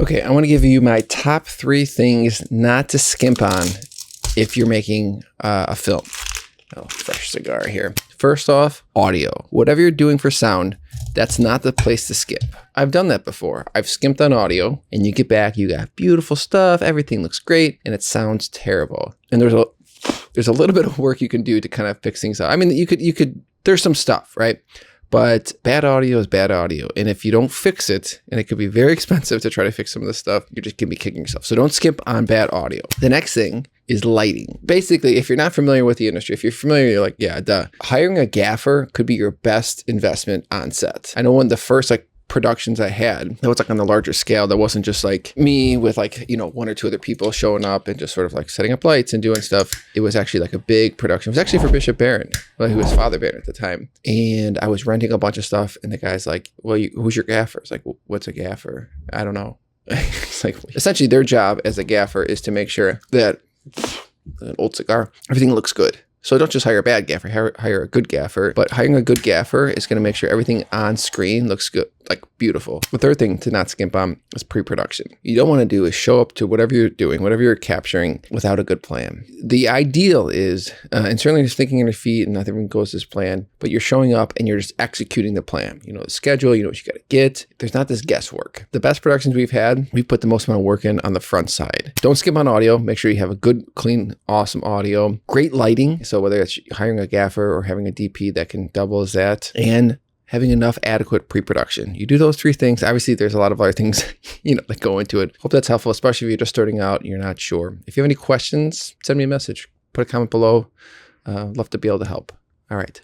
Okay, I want to give you my top 3 things not to skimp on if you're making a film. Oh, fresh cigar here. First off, audio. Whatever you're doing for sound, that's not the place to skip. I've done that before. I've skimped on audio, and you get back, you got beautiful stuff, everything looks great, and it sounds terrible. And there's a little bit of work you can do to kind of fix things out. I mean, you could. There's some stuff, right? But bad audio is bad audio. And if you don't fix it, and it could be very expensive to try to fix some of this stuff, you're just going to be kicking yourself. So don't skip on bad audio. The next thing is lighting. Basically, if you're not familiar with the industry, if you're familiar, you're like, yeah, duh. Hiring a gaffer could be your best investment on set. I know one of the first productions I had, that was on the larger scale. That wasn't just me with 1 or 2 other people showing up and just sort of setting up lights and doing stuff. It was actually a big production. It was actually for Bishop Barron, who was Father Barron at the time. And I was renting a bunch of stuff, and the guy's like, well, who's your gaffer? It's like, well, what's a gaffer? I don't know. It's essentially their job as a gaffer is to make sure that an old cigar, everything looks good. So don't just hire a bad gaffer, hire a good gaffer. But hiring a good gaffer is going to make sure everything on screen looks good, beautiful. The third thing to not skimp on is pre-production. You don't want to do is show up to whatever you're doing, whatever you're capturing without a good plan. The ideal is, and certainly just thinking on your feet and nothing goes as planned, but you're showing up and you're just executing the plan. You know the schedule, you know what you got to get. There's not this guesswork. The best productions we've had, we've put the most amount of work in on the front side. Don't skip on audio. Make sure you have a good, clean, awesome audio. Great lighting. So whether it's hiring a gaffer or having a DP that can double as that, and having enough adequate pre-production. You do those 3 things. Obviously, there's a lot of other things, that go into it. Hope that's helpful, especially if you're just starting out and you're not sure. If you have any questions, send me a message. Put a comment below. Love to be able to help. All right.